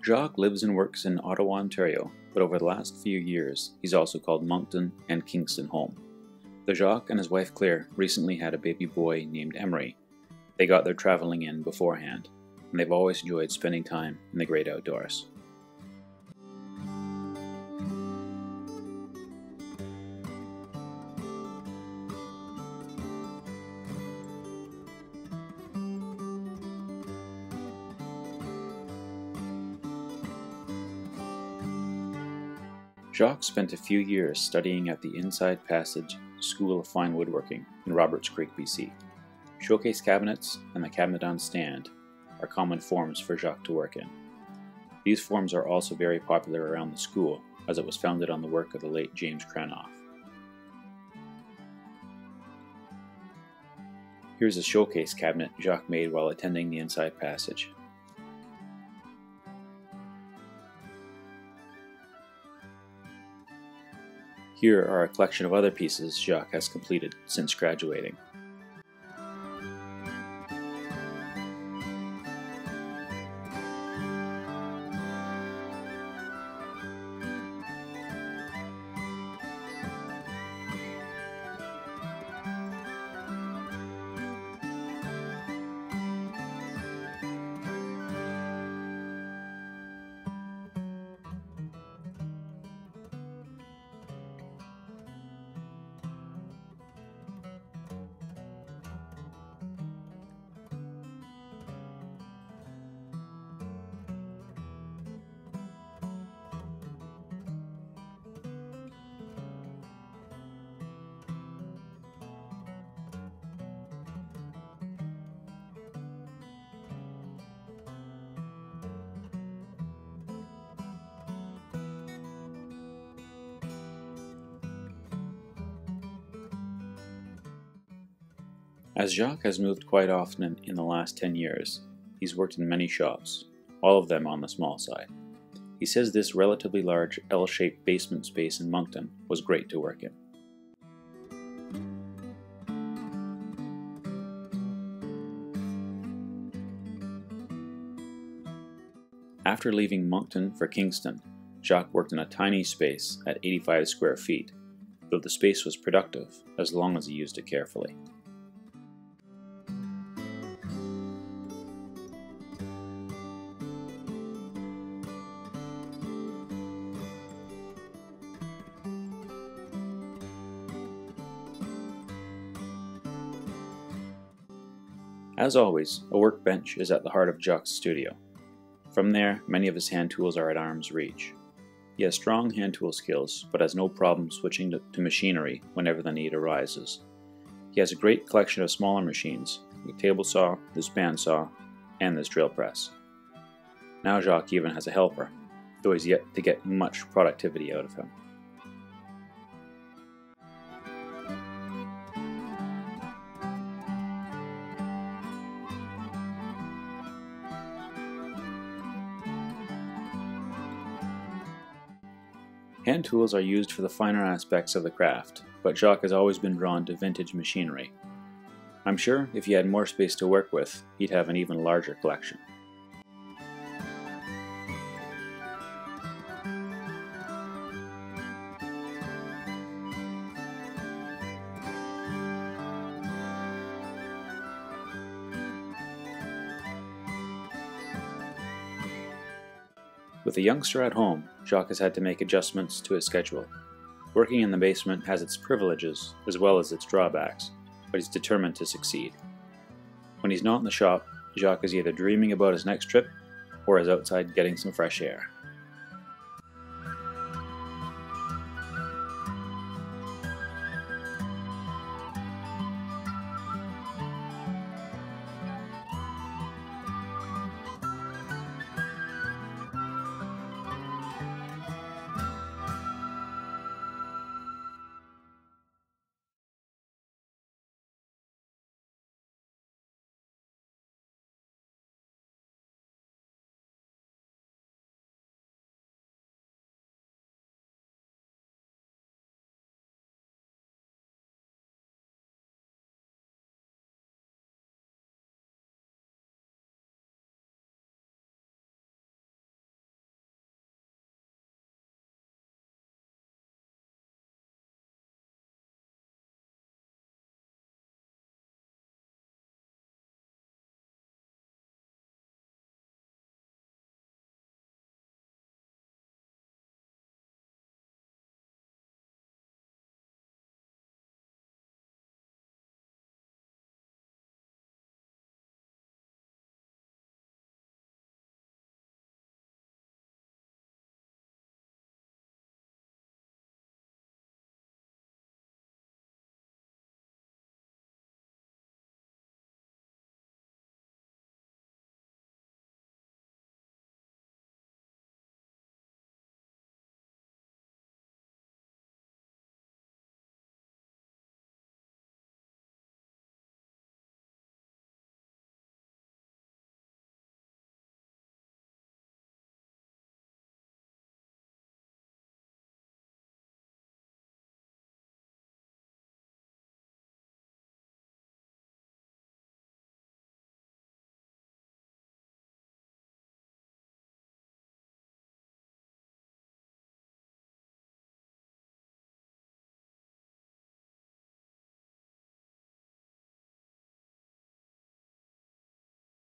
Jacques lives and works in Ottawa, Ontario, but over the last few years he's also called Moncton and Kingston home. Though Jacques and his wife Claire recently had a baby boy named Emery, they got their travelling in beforehand, and they've always enjoyed spending time in the great outdoors. Jacques spent a few years studying at the Inside Passage School of Fine Woodworking in Roberts Creek, BC. Showcase cabinets and the cabinet on stand are common forms for Jacques to work in. These forms are also very popular around the school, as it was founded on the work of the late James Cranoff. Here's a showcase cabinet Jacques made while attending the Inside Passage. Here are a collection of other pieces Jacques has completed since graduating. As Jacques has moved quite often in the last 10 years, he's worked in many shops, all of them on the small side. He says this relatively large L-shaped basement space in Moncton was great to work in. After leaving Moncton for Kingston, Jacques worked in a tiny space at 85 square feet, though the space was productive as long as he used it carefully. As always, a workbench is at the heart of Jacques' studio. From there, many of his hand tools are at arm's reach. He has strong hand tool skills, but has no problem switching to machinery whenever the need arises. He has a great collection of smaller machines, like a table saw, this bandsaw, and this drill press. Now Jacques even has a helper, though he's yet to get much productivity out of him. Hand tools are used for the finer aspects of the craft, but Jacques has always been drawn to vintage machinery. I'm sure if he had more space to work with, he'd have an even larger collection. With a youngster at home, Jacques has had to make adjustments to his schedule. Working in the basement has its privileges as well as its drawbacks, but he's determined to succeed. When he's not in the shop, Jacques is either dreaming about his next trip or is outside getting some fresh air.